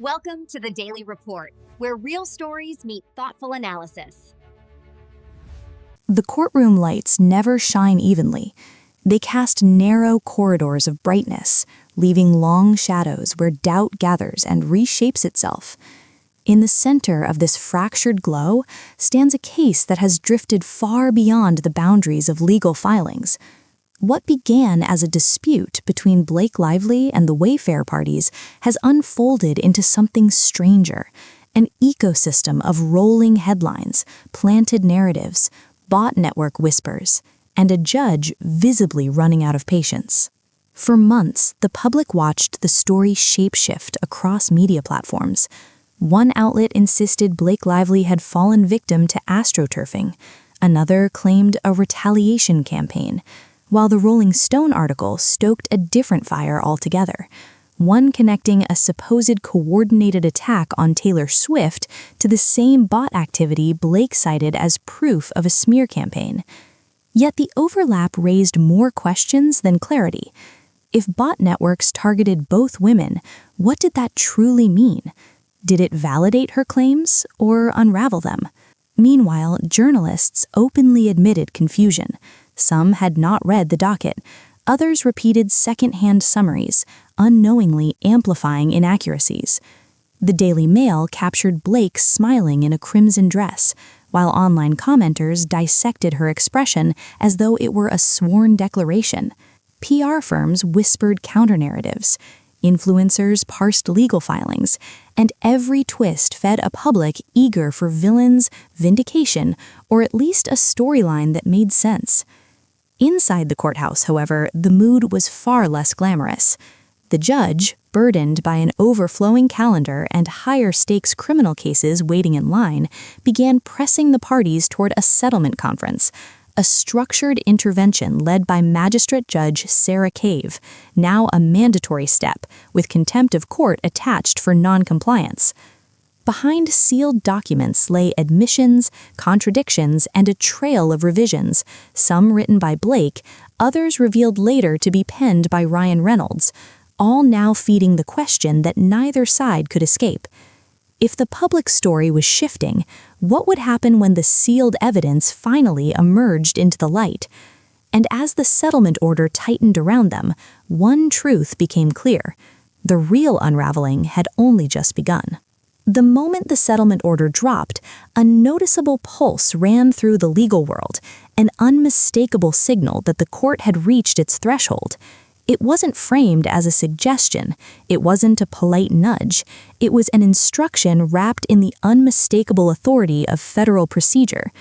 Welcome to the Daily Report, where real stories meet thoughtful analysis. The courtroom lights never shine evenly. They cast narrow corridors of brightness, leaving long shadows where doubt gathers and reshapes itself. In the center of this fractured glow stands a case that has drifted far beyond the boundaries of legal filings. What began as a dispute between Blake Lively and the Wayfair parties has unfolded into something stranger, an ecosystem of rolling headlines, planted narratives, bot network whispers, and a judge visibly running out of patience. For months, the public watched the story shapeshift across media platforms. One outlet insisted Blake Lively had fallen victim to astroturfing. Another claimed a retaliation campaign, while the Rolling Stone article stoked a different fire altogether, one connecting a supposed coordinated attack on Taylor Swift to the same bot activity Blake cited as proof of a smear campaign. Yet the overlap raised more questions than clarity. If bot networks targeted both women, what did that truly mean? Did it validate her claims or unravel them? Meanwhile, journalists openly admitted confusion. Some had not read the docket. Others repeated second-hand summaries, unknowingly amplifying inaccuracies. The Daily Mail captured Blake smiling in a crimson dress, while online commenters dissected her expression as though it were a sworn declaration. PR firms whispered counter-narratives. Influencers parsed legal filings, and every twist fed a public eager for villains, vindication, or at least a storyline that made sense. Inside the courthouse, however, the mood was far less glamorous. The judge, burdened by an overflowing calendar and higher-stakes criminal cases waiting in line, began pressing the parties toward a settlement conference, a structured intervention led by Magistrate Judge Sarah Cave, now a mandatory step, with contempt of court attached for non-compliance. Behind sealed documents lay admissions, contradictions, and a trail of revisions, some written by Blake, others revealed later to be penned by Ryan Reynolds, all now feeding the question that neither side could escape. If the public story was shifting, what would happen when the sealed evidence finally emerged into the light? And as the settlement order tightened around them, one truth became clear: the real unraveling had only just begun. The moment the settlement order dropped, a noticeable pulse ran through the legal world, an unmistakable signal that the court had reached its threshold. It wasn't framed as a suggestion. It wasn't a polite nudge. It was an instruction wrapped in the unmistakable authority of federal procedure.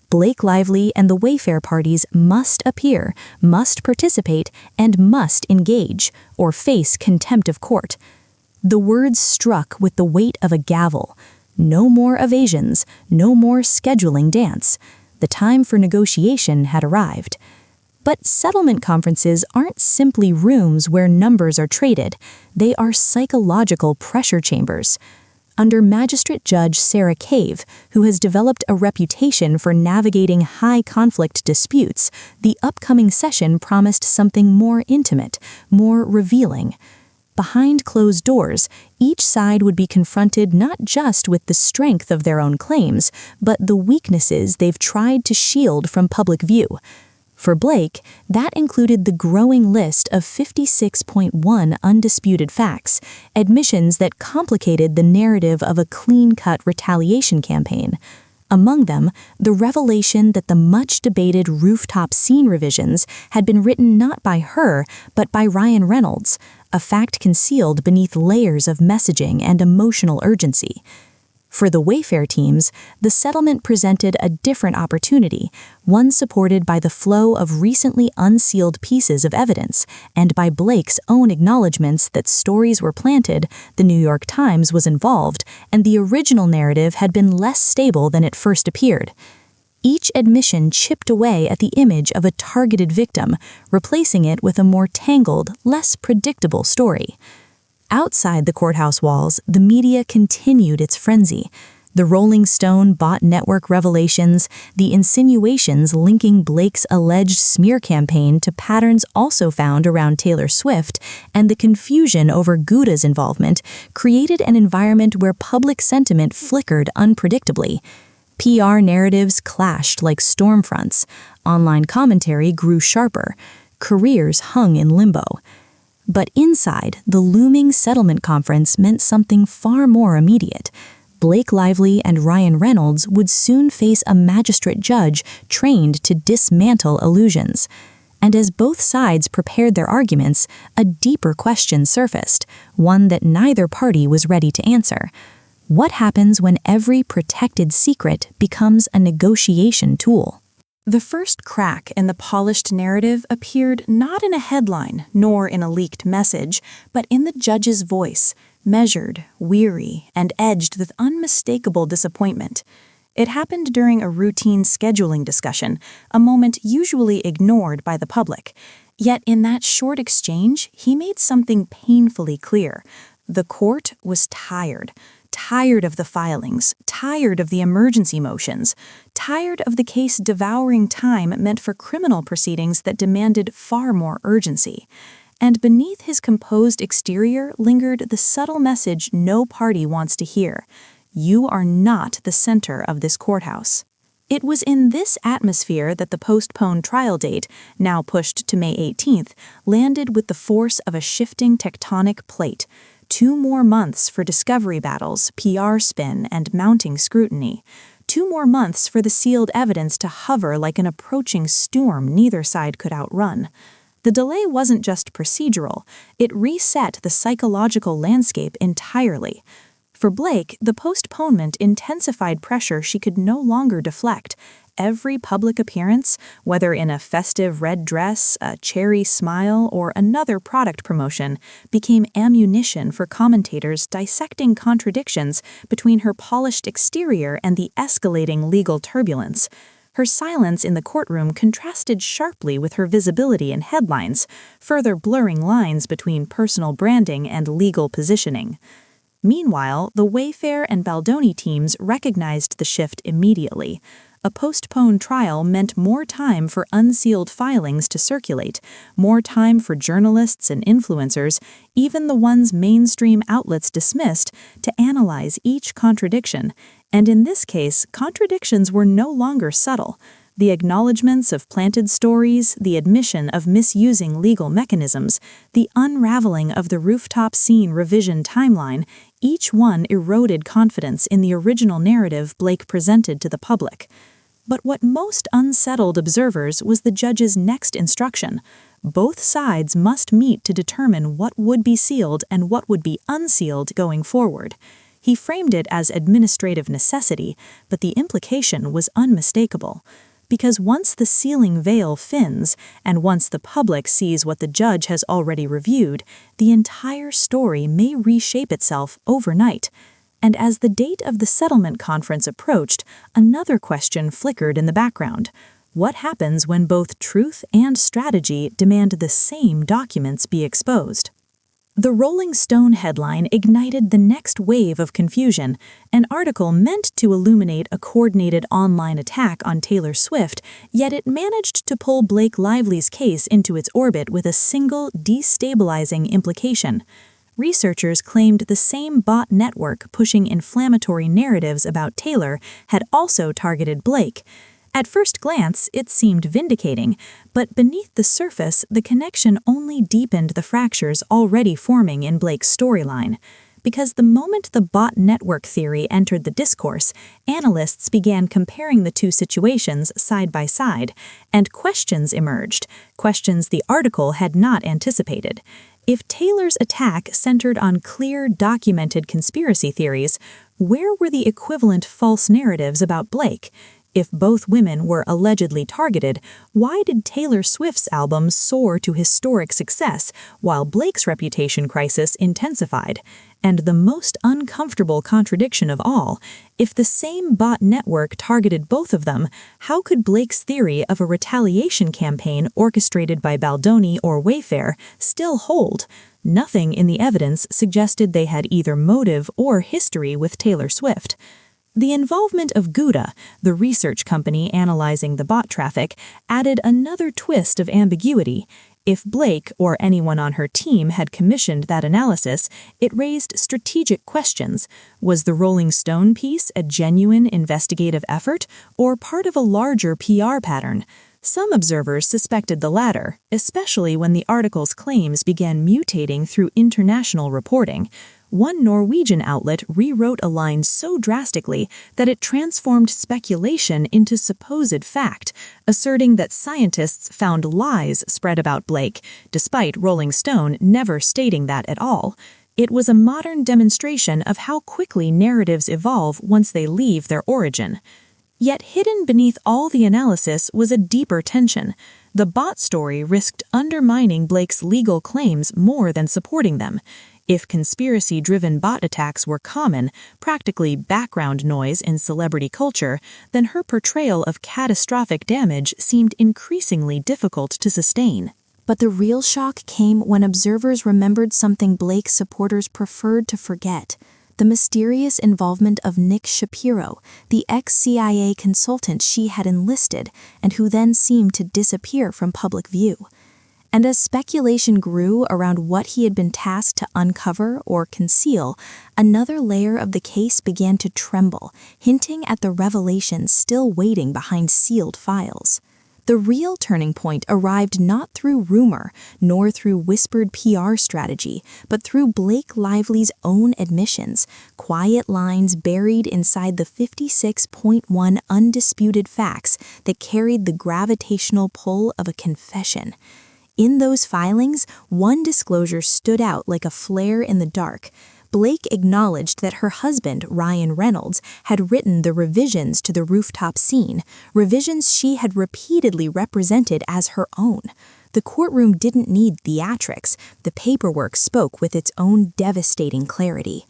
Blake Lively and the Wayfair parties must appear, must participate, and must engage, or face contempt of court. The words struck with the weight of a gavel. No more evasions, no more scheduling dance. The time for negotiation had arrived. But settlement conferences aren't simply rooms where numbers are traded. They are psychological pressure chambers. Under Magistrate Judge Sarah Cave, who has developed a reputation for navigating high-conflict disputes, the upcoming session promised something more intimate, more revealing. Behind closed doors, each side would be confronted not just with the strength of their own claims, but the weaknesses they've tried to shield from public view. For Blake, that included the growing list of 56.1 undisputed facts, admissions that complicated the narrative of a clean-cut retaliation campaign. Among them, the revelation that the much-debated rooftop scene revisions had been written not by her, but by Ryan Reynolds, a fact concealed beneath layers of messaging and emotional urgency. For the Wayfair teams, the settlement presented a different opportunity, one supported by the flow of recently unsealed pieces of evidence and by Blake's own acknowledgments that stories were planted, the New York Times was involved, and the original narrative had been less stable than it first appeared. Each admission chipped away at the image of a targeted victim, replacing it with a more tangled, less predictable story. Outside the courthouse walls, the media continued its frenzy. The Rolling Stone bot network revelations, the insinuations linking Blake's alleged smear campaign to patterns also found around Taylor Swift, and the confusion over Gouda's involvement created an environment where public sentiment flickered unpredictably. PR narratives clashed like storm fronts. Online commentary grew sharper. Careers hung in limbo. But inside, the looming settlement conference meant something far more immediate. Blake Lively and Ryan Reynolds would soon face a magistrate judge trained to dismantle illusions. And as both sides prepared their arguments, a deeper question surfaced, one that neither party was ready to answer. What happens when every protected secret becomes a negotiation tool? The first crack in the polished narrative appeared not in a headline nor in a leaked message, but in the judge's voice, measured, weary, and edged with unmistakable disappointment. It happened during a routine scheduling discussion, a moment usually ignored by the public. Yet in that short exchange, he made something painfully clear. The court was tired of the filings, tired of the emergency motions, tired of the case devouring time meant for criminal proceedings that demanded far more urgency. And beneath his composed exterior lingered the subtle message no party wants to hear. You are not the center of this courthouse. It was in this atmosphere that the postponed trial date, now pushed to May 18th, landed with the force of a shifting tectonic plate. 2 more months for discovery battles, PR spin, and mounting scrutiny. 2 more months for the sealed evidence to hover like an approaching storm neither side could outrun. The delay wasn't just procedural, it reset the psychological landscape entirely. For Blake, the postponement intensified pressure she could no longer deflect. Every public appearance, whether in a festive red dress, a cherry smile, or another product promotion, became ammunition for commentators dissecting contradictions between her polished exterior and the escalating legal turbulence. Her silence in the courtroom contrasted sharply with her visibility in headlines, further blurring lines between personal branding and legal positioning. Meanwhile, the Wayfair and Baldoni teams recognized the shift immediately. A postponed trial meant more time for unsealed filings to circulate, more time for journalists and influencers, even the ones mainstream outlets dismissed, to analyze each contradiction. And in this case, contradictions were no longer subtle. The acknowledgments of planted stories, the admission of misusing legal mechanisms, the unraveling of the rooftop scene revision timeline, each one eroded confidence in the original narrative Blake presented to the public. But what most unsettled observers was the judge's next instruction. Both sides must meet to determine what would be sealed and what would be unsealed going forward. He framed it as administrative necessity, but the implication was unmistakable. Because once the sealing veil thins, and once the public sees what the judge has already reviewed, the entire story may reshape itself overnight. And as the date of the settlement conference approached, another question flickered in the background. What happens when both truth and strategy demand the same documents be exposed? The Rolling Stone headline ignited the next wave of confusion, an article meant to illuminate a coordinated online attack on Taylor Swift, yet it managed to pull Blake Lively's case into its orbit with a single destabilizing implication. Researchers claimed the same bot network pushing inflammatory narratives about Taylor had also targeted Blake. At first glance, it seemed vindicating, but beneath the surface, the connection only deepened the fractures already forming in Blake's storyline. Because the moment the bot network theory entered the discourse, analysts began comparing the two situations side by side, and questions emerged, questions the article had not anticipated. If Taylor's attack centered on clear, documented conspiracy theories, where were the equivalent false narratives about Blake? If both women were allegedly targeted, why did Taylor Swift's album soar to historic success while Blake's reputation crisis intensified? And the most uncomfortable contradiction of all, if the same bot network targeted both of them, how could Blake's theory of a retaliation campaign orchestrated by Baldoni or Wayfair still hold? Nothing in the evidence suggested they had either motive or history with Taylor Swift. The involvement of Gouda, the research company analyzing the bot traffic, added another twist of ambiguity. If Blake or anyone on her team had commissioned that analysis, it raised strategic questions. Was the Rolling Stone piece a genuine investigative effort or part of a larger PR pattern? Some observers suspected the latter, especially when the article's claims began mutating through international reporting. One Norwegian outlet rewrote a line so drastically that it transformed speculation into supposed fact, asserting that scientists found lies spread about Blake, despite Rolling Stone never stating that at all. It was a modern demonstration of how quickly narratives evolve once they leave their origin. Yet hidden beneath all the analysis was a deeper tension. The bot story risked undermining Blake's legal claims more than supporting them. If conspiracy-driven bot attacks were common, practically background noise in celebrity culture, then her portrayal of catastrophic damage seemed increasingly difficult to sustain. But the real shock came when observers remembered something Blake's supporters preferred to forget: the mysterious involvement of Nick Shapiro, the ex-CIA consultant she had enlisted and who then seemed to disappear from public view. And as speculation grew around what he had been tasked to uncover or conceal, another layer of the case began to tremble, hinting at the revelations still waiting behind sealed files. The real turning point arrived not through rumor, nor through whispered PR strategy, but through Blake Lively's own admissions, quiet lines buried inside the 56.1 undisputed facts that carried the gravitational pull of a confession. In those filings, one disclosure stood out like a flare in the dark. Blake acknowledged that her husband, Ryan Reynolds, had written the revisions to the rooftop scene, revisions she had repeatedly represented as her own. The courtroom didn't need theatrics. The paperwork spoke with its own devastating clarity.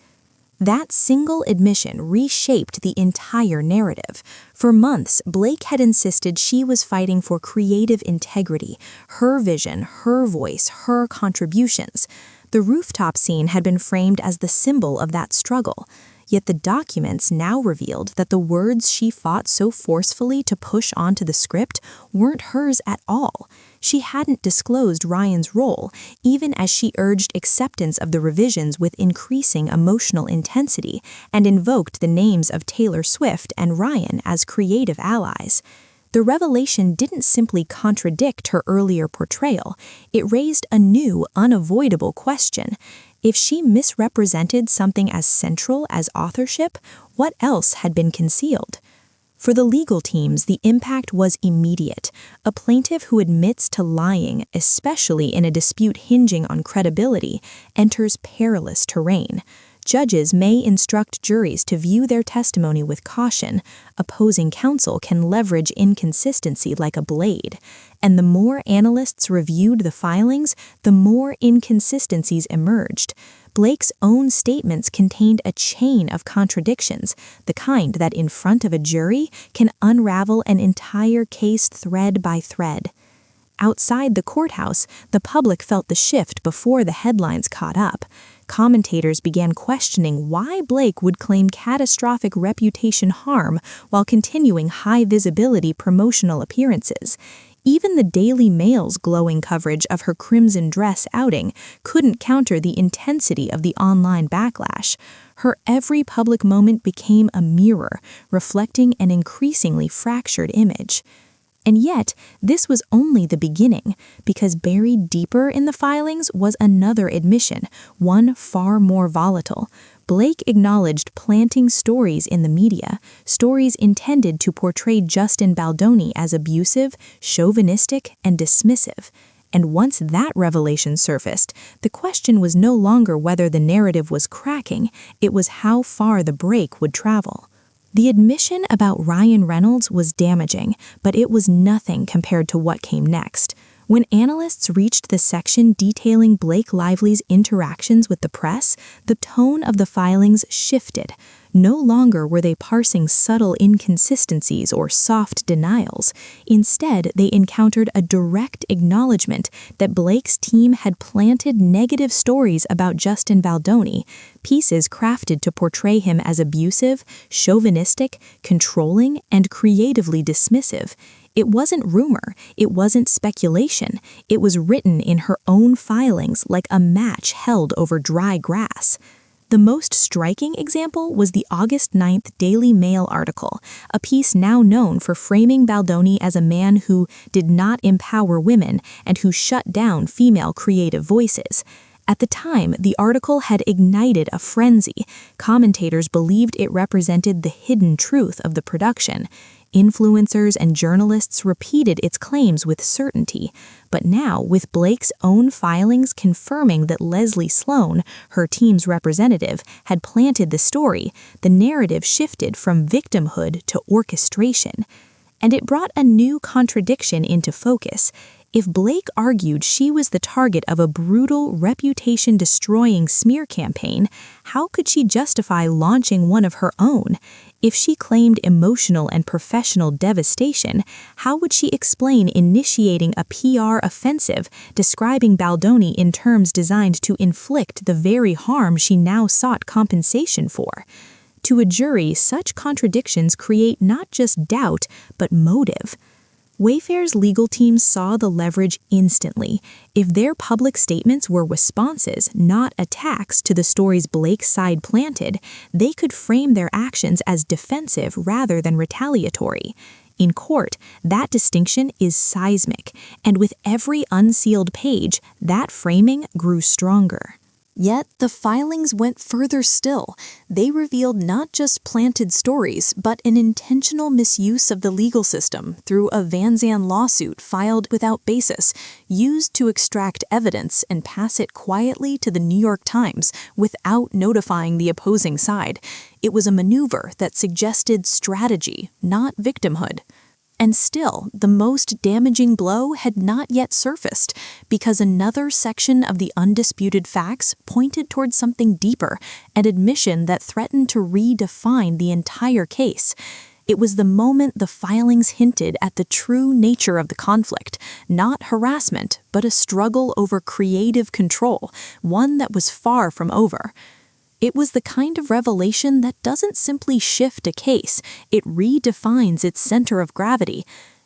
That single admission reshaped the entire narrative. For months, Blake had insisted she was fighting for creative integrity, her vision, her voice, her contributions. The rooftop scene had been framed as the symbol of that struggle. Yet the documents now revealed that the words she fought so forcefully to push onto the script weren't hers at all. She hadn't disclosed Ryan's role, even as she urged acceptance of the revisions with increasing emotional intensity and invoked the names of Taylor Swift and Ryan as creative allies. The revelation didn't simply contradict her earlier portrayal, it raised a new, unavoidable question. If she misrepresented something as central as authorship, what else had been concealed? For the legal teams, the impact was immediate. A plaintiff who admits to lying, especially in a dispute hinging on credibility, enters perilous terrain. Judges may instruct juries to view their testimony with caution. Opposing counsel can leverage inconsistency like a blade. And the more analysts reviewed the filings, the more inconsistencies emerged. Blake's own statements contained a chain of contradictions, the kind that in front of a jury can unravel an entire case thread by thread. Outside the courthouse, the public felt the shift before the headlines caught up. Commentators began questioning why Blake would claim catastrophic reputation harm while continuing high-visibility promotional appearances. Even the Daily Mail's glowing coverage of her crimson dress outing couldn't counter the intensity of the online backlash. Her every public moment became a mirror, reflecting an increasingly fractured image. And yet, this was only the beginning, because buried deeper in the filings was another admission, one far more volatile. Blake acknowledged planting stories in the media, stories intended to portray Justin Baldoni as abusive, chauvinistic, and dismissive. And once that revelation surfaced, the question was no longer whether the narrative was cracking, it was how far the break would travel. The admission about Ryan Reynolds was damaging, but it was nothing compared to what came next. When analysts reached the section detailing Blake Lively's interactions with the press, the tone of the filings shifted. No longer were they parsing subtle inconsistencies or soft denials. Instead, they encountered a direct acknowledgement that Blake's team had planted negative stories about Justin Baldoni, pieces crafted to portray him as abusive, chauvinistic, controlling, and creatively dismissive. It wasn't rumor, it wasn't speculation, it was written in her own filings like a match held over dry grass. The most striking example was the August 9th Daily Mail article, a piece now known for framing Baldoni as a man who did not empower women and who shut down female creative voices. At the time, the article had ignited a frenzy. Commentators believed it represented the hidden truth of the production. Influencers and journalists repeated its claims with certainty. But now, with Blake's own filings confirming that Leslie Sloan, her team's representative, had planted the story, the narrative shifted from victimhood to orchestration. And it brought a new contradiction into focus. If Blake argued she was the target of a brutal, reputation-destroying smear campaign, how could she justify launching one of her own? If she claimed emotional and professional devastation, how would she explain initiating a PR offensive, describing Baldoni in terms designed to inflict the very harm she now sought compensation for? To a jury, such contradictions create not just doubt, but motive. Wayfair's legal team saw the leverage instantly. If their public statements were responses, not attacks to the stories Blake's side planted, they could frame their actions as defensive rather than retaliatory. In court, that distinction is seismic, and with every unsealed page, that framing grew stronger. Yet the filings went further still. They revealed not just planted stories, but an intentional misuse of the legal system through a Van Zandt lawsuit filed without basis, used to extract evidence and pass it quietly to the New York Times without notifying the opposing side. It was a maneuver that suggested strategy, not victimhood. And still, the most damaging blow had not yet surfaced, because another section of the undisputed facts pointed towards something deeper, an admission that threatened to redefine the entire case. It was the moment the filings hinted at the true nature of the conflict, not harassment, but a struggle over creative control, one that was far from over. It was the kind of revelation that doesn't simply shift a case, it redefines its center of gravity.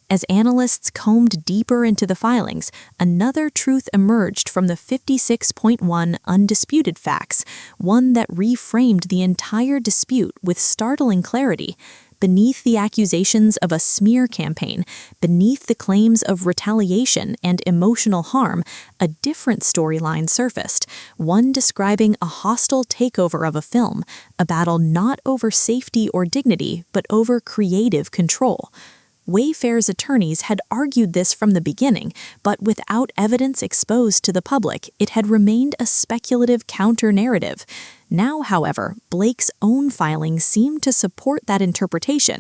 As analysts combed deeper into the filings, another truth emerged from the 56.1 undisputed facts, one that reframed the entire dispute with startling clarity. Beneath the accusations of a smear campaign, beneath the claims of retaliation and emotional harm, a different storyline surfaced, one describing a hostile takeover of a film, a battle not over safety or dignity, but over creative control. Wayfair's attorneys had argued this from the beginning, but without evidence exposed to the public, it had remained a speculative counter-narrative. Now, however, Blake's own filings seemed to support that interpretation.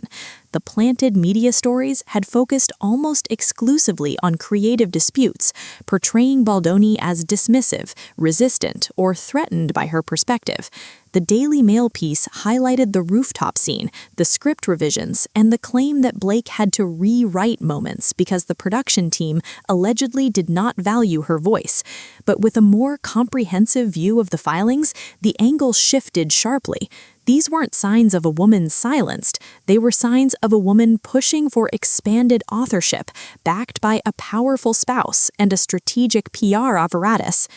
The planted media stories had focused almost exclusively on creative disputes, portraying Baldoni as dismissive, resistant, or threatened by her perspective. The Daily Mail piece highlighted the rooftop scene, the script revisions, and the claim that Blake had to rewrite moments because the production team allegedly did not value her voice. But with a more comprehensive view of the filings, the angle shifted sharply. These weren't signs of a woman silenced. They were signs of a woman pushing for expanded authorship, backed by a powerful spouse and a strategic PR apparatus.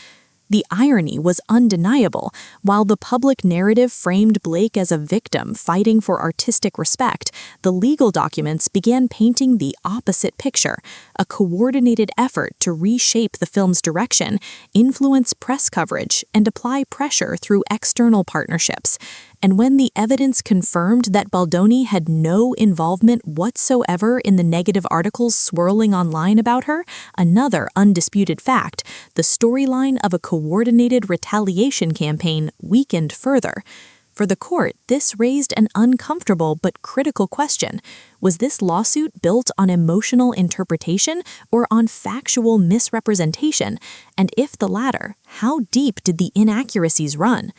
The irony was undeniable. While the public narrative framed Blake as a victim fighting for artistic respect, the legal documents began painting the opposite picture, a coordinated effort to reshape the film's direction, influence press coverage, and apply pressure through external partnerships. And when the evidence confirmed that Baldoni had no involvement whatsoever in the negative articles swirling online about her, another undisputed fact, the storyline of a coordinated retaliation campaign weakened further. For the court, this raised an uncomfortable but critical question. Was this lawsuit built on emotional interpretation or on factual misrepresentation? And if the latter, how deep did the inaccuracies run?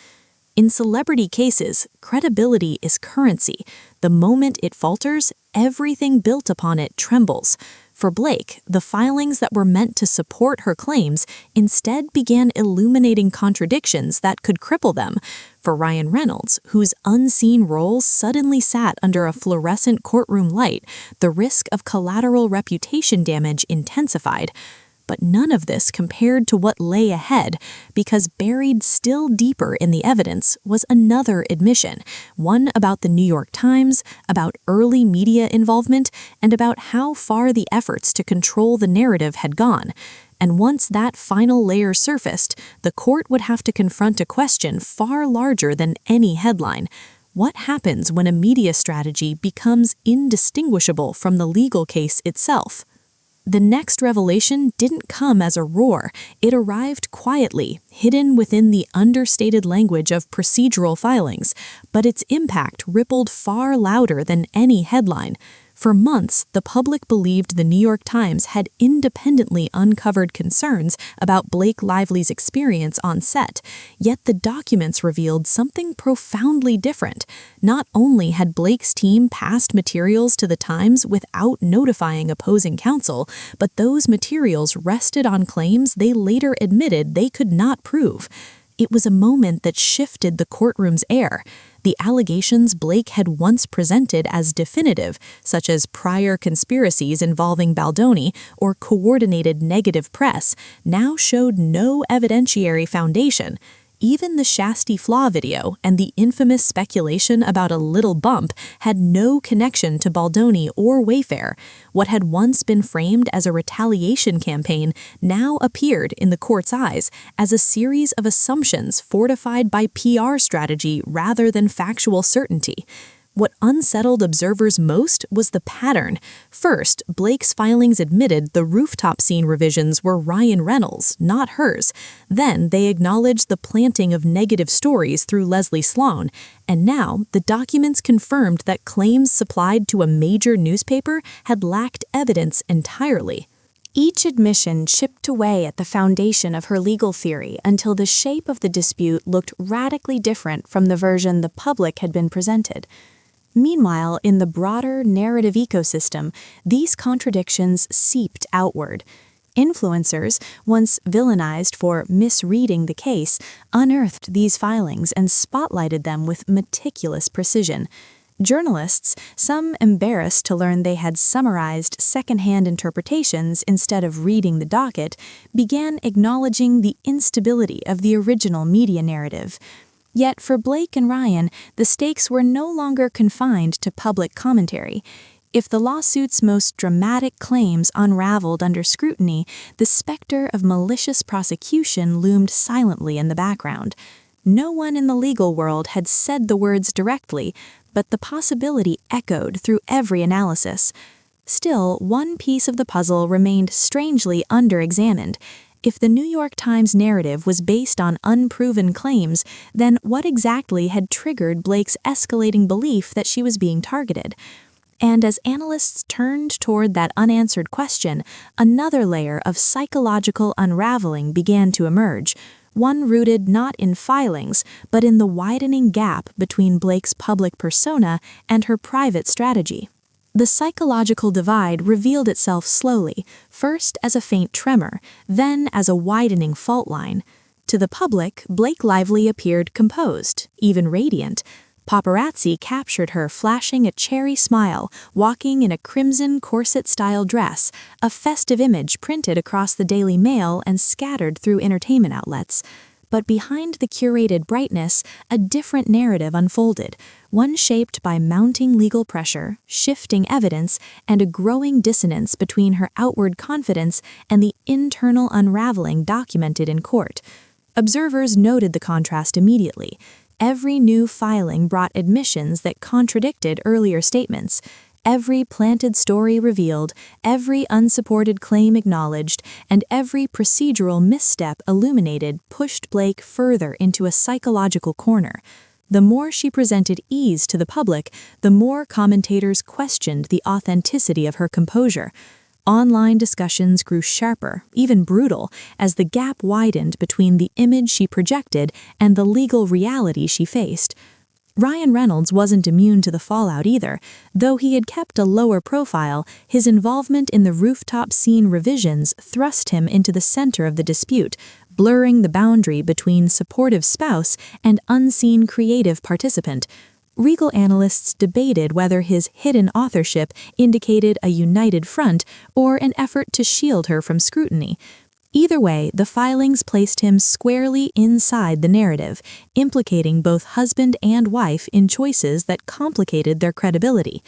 In celebrity cases, credibility is currency. The moment it falters, everything built upon it trembles. For Blake, the filings that were meant to support her claims instead began illuminating contradictions that could cripple them. For Ryan Reynolds, whose unseen role suddenly sat under a fluorescent courtroom light, the risk of collateral reputation damage intensified. But none of this compared to what lay ahead, because buried still deeper in the evidence was another admission, one about the New York Times, about early media involvement, and about how far the efforts to control the narrative had gone. And once that final layer surfaced, the court would have to confront a question far larger than any headline. What happens when a media strategy becomes indistinguishable from the legal case itself? The next revelation didn't come as a roar. It arrived quietly, hidden within the understated language of procedural filings, but its impact rippled far louder than any headline. For months, the public believed the New York Times had independently uncovered concerns about Blake Lively's experience on set, yet the documents revealed something profoundly different. Not only had Blake's team passed materials to the Times without notifying opposing counsel, but those materials rested on claims they later admitted they could not prove. It was a moment that shifted the courtroom's air. The allegations Blake had once presented as definitive, such as prior conspiracies involving Baldoni or coordinated negative press, now showed no evidentiary foundation. Even the Shasti Flaw video and the infamous speculation about a little bump had no connection to Baldoni or Wayfair. What had once been framed as a retaliation campaign now appeared in the court's eyes as a series of assumptions fortified by PR strategy rather than factual certainty. What unsettled observers most was the pattern. First, Blake's filings admitted the rooftop scene revisions were Ryan Reynolds, not hers. Then they acknowledged the planting of negative stories through Leslie Sloan. And now, the documents confirmed that claims supplied to a major newspaper had lacked evidence entirely. Each admission chipped away at the foundation of her legal theory until the shape of the dispute looked radically different from the version the public had been presented. Meanwhile, in the broader narrative ecosystem, these contradictions seeped outward. Influencers, once villainized for misreading the case, unearthed these filings and spotlighted them with meticulous precision. Journalists, some embarrassed to learn they had summarized secondhand interpretations instead of reading the docket, began acknowledging the instability of the original media narrative. Yet for Blake and Ryan, the stakes were no longer confined to public commentary. If the lawsuit's most dramatic claims unraveled under scrutiny, the specter of malicious prosecution loomed silently in the background. No one in the legal world had said the words directly, but the possibility echoed through every analysis. Still, one piece of the puzzle remained strangely under-examined. If the New York Times narrative was based on unproven claims, then what exactly had triggered Blake's escalating belief that she was being targeted? And as analysts turned toward that unanswered question, another layer of psychological unraveling began to emerge, one rooted not in filings, but in the widening gap between Blake's public persona and her private strategy. The psychological divide revealed itself slowly, first as a faint tremor, then as a widening fault line. To the public, Blake Lively appeared composed, even radiant. Paparazzi captured her flashing a cherry smile, walking in a crimson corset-style dress, a festive image printed across the Daily Mail and scattered through entertainment outlets. But behind the curated brightness, a different narrative unfolded, one shaped by mounting legal pressure, shifting evidence, and a growing dissonance between her outward confidence and the internal unraveling documented in court. Observers noted the contrast immediately. Every new filing brought admissions that contradicted earlier statements. Every planted story revealed, every unsupported claim acknowledged, and every procedural misstep illuminated pushed Blake further into a psychological corner. The more she presented ease to the public, the more commentators questioned the authenticity of her composure. Online discussions grew sharper, even brutal, as the gap widened between the image she projected and the legal reality she faced. Ryan Reynolds wasn't immune to the fallout either. Though he had kept a lower profile, his involvement in the rooftop scene revisions thrust him into the center of the dispute, blurring the boundary between supportive spouse and unseen creative participant. Legal analysts debated whether his hidden authorship indicated a united front or an effort to shield her from scrutiny. Either way, the filings placed him squarely inside the narrative, implicating both husband and wife in choices that complicated their credibility.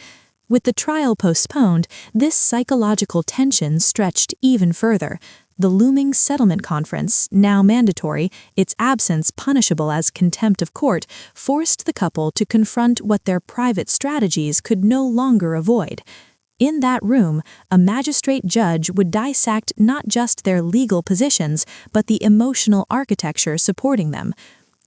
With the trial postponed, this psychological tension stretched even further. The looming settlement conference, now mandatory, its absence punishable as contempt of court, forced the couple to confront what their private strategies could no longer avoid. In that room, a magistrate judge would dissect not just their legal positions, but the emotional architecture supporting them.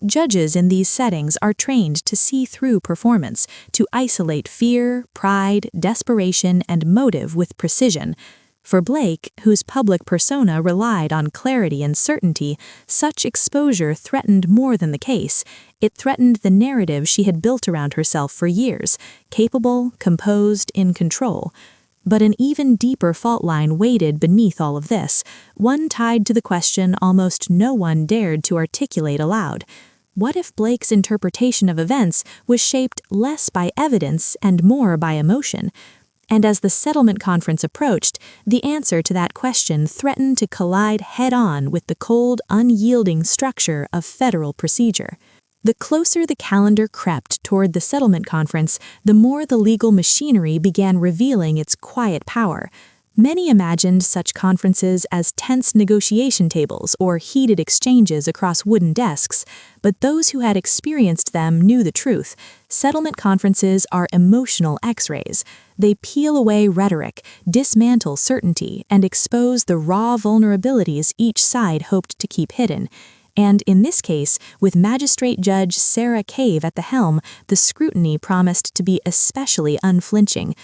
Judges in these settings are trained to see through performance, to isolate fear, pride, desperation, and motive with precision. For Blake, whose public persona relied on clarity and certainty, such exposure threatened more than the case. It threatened the narrative she had built around herself for years, capable, composed, in control. But an even deeper fault line waited beneath all of this, one tied to the question almost no one dared to articulate aloud. What if Blake's interpretation of events was shaped less by evidence and more by emotion? And as the settlement conference approached, the answer to that question threatened to collide head-on with the cold, unyielding structure of federal procedure. The closer the calendar crept toward the settlement conference, the more the legal machinery began revealing its quiet power. Many imagined such conferences as tense negotiation tables or heated exchanges across wooden desks, but those who had experienced them knew the truth. Settlement conferences are emotional X-rays. They peel away rhetoric, dismantle certainty, and expose the raw vulnerabilities each side hoped to keep hidden. And in this case, with Magistrate Judge Sarah Cave at the helm, the scrutiny promised to be especially unflinching.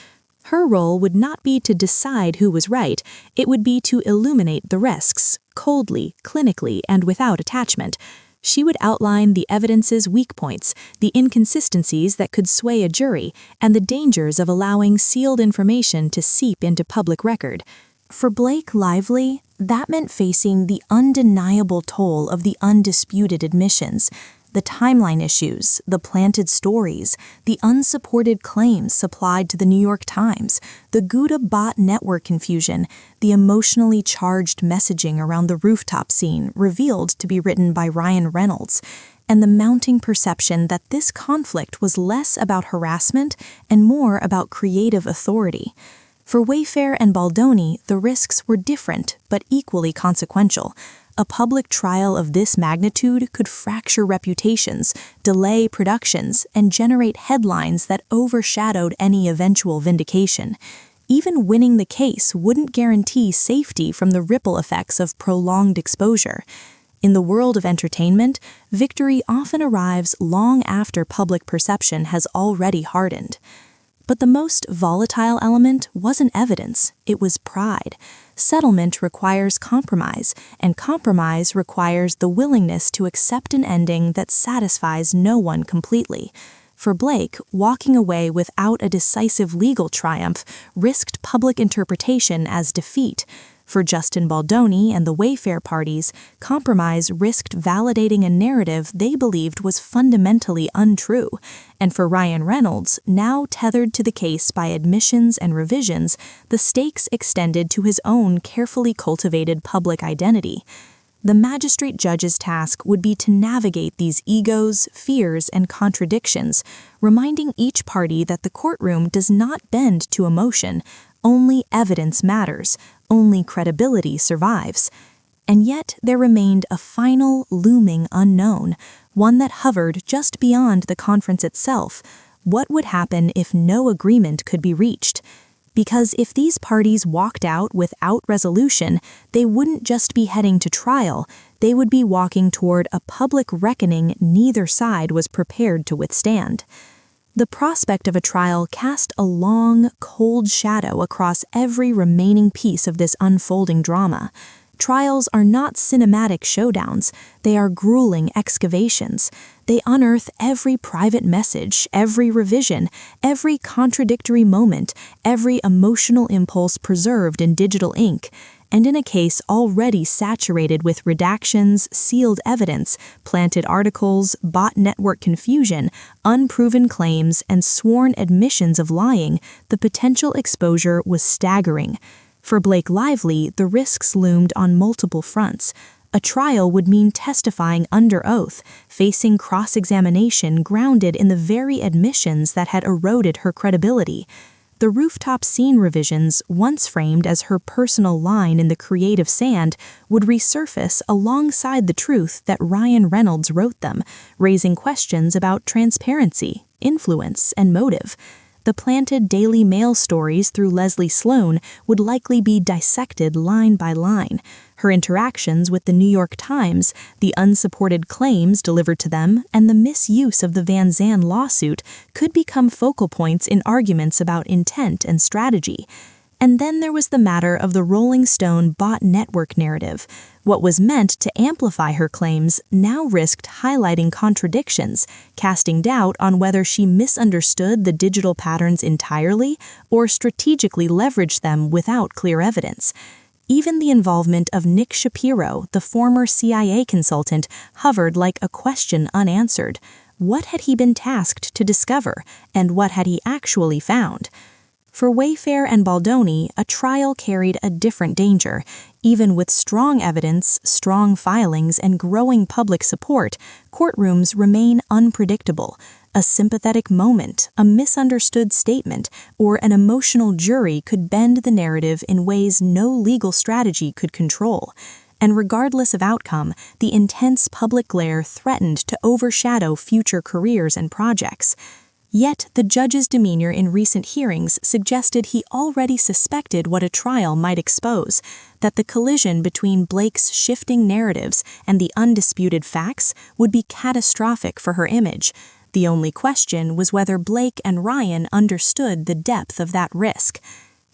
Her role would not be to decide who was right, it would be to illuminate the risks, coldly, clinically, and without attachment. She would outline the evidence's weak points, the inconsistencies that could sway a jury, and the dangers of allowing sealed information to seep into public record. For Blake Lively, that meant facing the undeniable toll of the undisputed admissions, the timeline issues, the planted stories, the unsupported claims supplied to the New York Times, the Gouda bot network confusion, the emotionally charged messaging around the rooftop scene revealed to be written by Ryan Reynolds, and the mounting perception that this conflict was less about harassment and more about creative authority. For Wayfair and Baldoni, the risks were different but equally consequential. A public trial of this magnitude could fracture reputations, delay productions, and generate headlines that overshadowed any eventual vindication. Even winning the case wouldn't guarantee safety from the ripple effects of prolonged exposure. In the world of entertainment, victory often arrives long after public perception has already hardened. But the most volatile element wasn't evidence, it was pride. Settlement requires compromise, and compromise requires the willingness to accept an ending that satisfies no one completely. For Blake, walking away without a decisive legal triumph risked public interpretation as defeat. For Justin Baldoni and the Wayfair parties, compromise risked validating a narrative they believed was fundamentally untrue. And for Ryan Reynolds, now tethered to the case by admissions and revisions, the stakes extended to his own carefully cultivated public identity. The magistrate judge's task would be to navigate these egos, fears, and contradictions, reminding each party that the courtroom does not bend to emotion. Only evidence matters, only credibility survives. And yet there remained a final, looming unknown, one that hovered just beyond the conference itself. What would happen if no agreement could be reached? Because if these parties walked out without resolution, they wouldn't just be heading to trial, they would be walking toward a public reckoning neither side was prepared to withstand. The prospect of a trial cast a long, cold shadow across every remaining piece of this unfolding drama. Trials are not cinematic showdowns, they are grueling excavations. They unearth every private message, every revision, every contradictory moment, every emotional impulse preserved in digital ink. And in a case already saturated with redactions, sealed evidence, planted articles, bot network confusion, unproven claims, and sworn admissions of lying, the potential exposure was staggering. For Blake Lively, the risks loomed on multiple fronts. A trial would mean testifying under oath, facing cross-examination grounded in the very admissions that had eroded her credibility. The rooftop scene revisions, once framed as her personal line in the creative sand, would resurface alongside the truth that Ryan Reynolds wrote them, raising questions about transparency, influence, and motive. The planted Daily Mail stories through Leslie Sloan would likely be dissected line by line. Her interactions with the New York Times, the unsupported claims delivered to them, and the misuse of the Van Zandt lawsuit could become focal points in arguments about intent and strategy. And then there was the matter of the Rolling Stone bot network narrative. What was meant to amplify her claims now risked highlighting contradictions, casting doubt on whether she misunderstood the digital patterns entirely or strategically leveraged them without clear evidence. Even the involvement of Nick Shapiro, the former CIA consultant, hovered like a question unanswered. What had he been tasked to discover, and what had he actually found? For Wayfair and Baldoni, a trial carried a different danger. Even with strong evidence, strong filings, and growing public support, courtrooms remain unpredictable. A sympathetic moment, a misunderstood statement, or an emotional jury could bend the narrative in ways no legal strategy could control. And regardless of outcome, the intense public glare threatened to overshadow future careers and projects. Yet, the judge's demeanor in recent hearings suggested he already suspected what a trial might expose, that the collision between Blake's shifting narratives and the undisputed facts would be catastrophic for her image. The only question was whether Blake and Ryan understood the depth of that risk.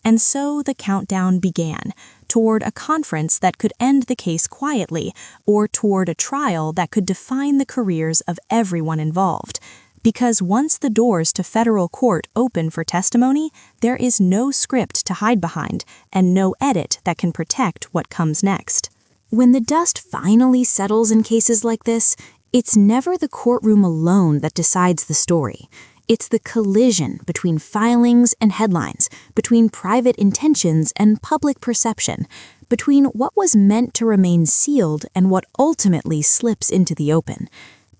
And so the countdown began, toward a conference that could end the case quietly, or toward a trial that could define the careers of everyone involved. Because once the doors to federal court open for testimony, there is no script to hide behind, and no edit that can protect what comes next. When the dust finally settles in cases like this, it's never the courtroom alone that decides the story. It's the collision between filings and headlines, between private intentions and public perception, between what was meant to remain sealed and what ultimately slips into the open.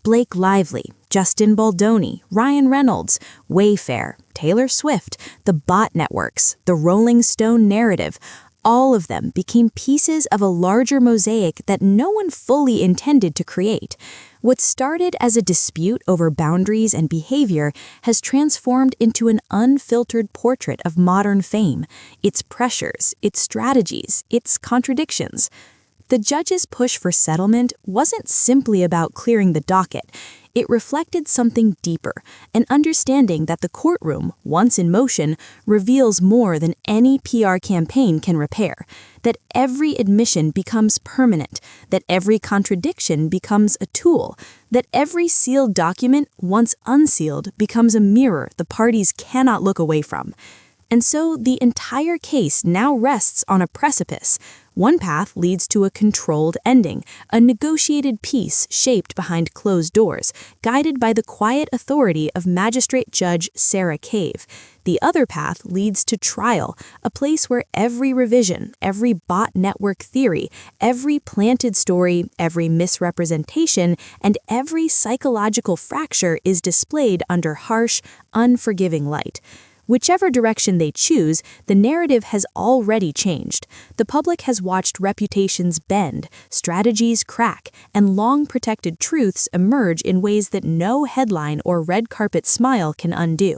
Blake Lively, Justin Baldoni, Ryan Reynolds, Wayfair, Taylor Swift, the bot networks, the Rolling Stone narrative, all of them became pieces of a larger mosaic that no one fully intended to create. What started as a dispute over boundaries and behavior has transformed into an unfiltered portrait of modern fame, its pressures, its strategies, its contradictions. The judge's push for settlement wasn't simply about clearing the docket. It reflected something deeper, an understanding that the courtroom, once in motion, reveals more than any PR campaign can repair, that every admission becomes permanent, that every contradiction becomes a tool, that every sealed document, once unsealed, becomes a mirror the parties cannot look away from. And so the entire case now rests on a precipice. One path leads to a controlled ending, a negotiated peace shaped behind closed doors, guided by the quiet authority of Magistrate Judge Sarah Cave. The other path leads to trial, a place where every revision, every bot network theory, every planted story, every misrepresentation, and every psychological fracture is displayed under harsh, unforgiving light. Whichever direction they choose, the narrative has already changed. The public has watched reputations bend, strategies crack, and long-protected truths emerge in ways that no headline or red carpet smile can undo.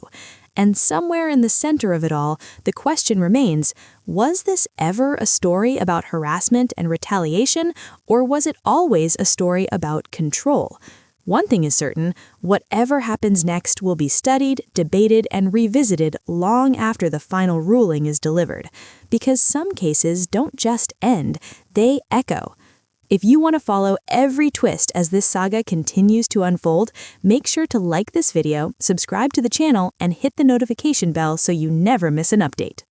And somewhere in the center of it all, the question remains, was this ever a story about harassment and retaliation, or was it always a story about control? One thing is certain, whatever happens next will be studied, debated, and revisited long after the final ruling is delivered, because some cases don't just end, they echo. If you want to follow every twist as this saga continues to unfold, make sure to like this video, subscribe to the channel, and hit the notification bell so you never miss an update.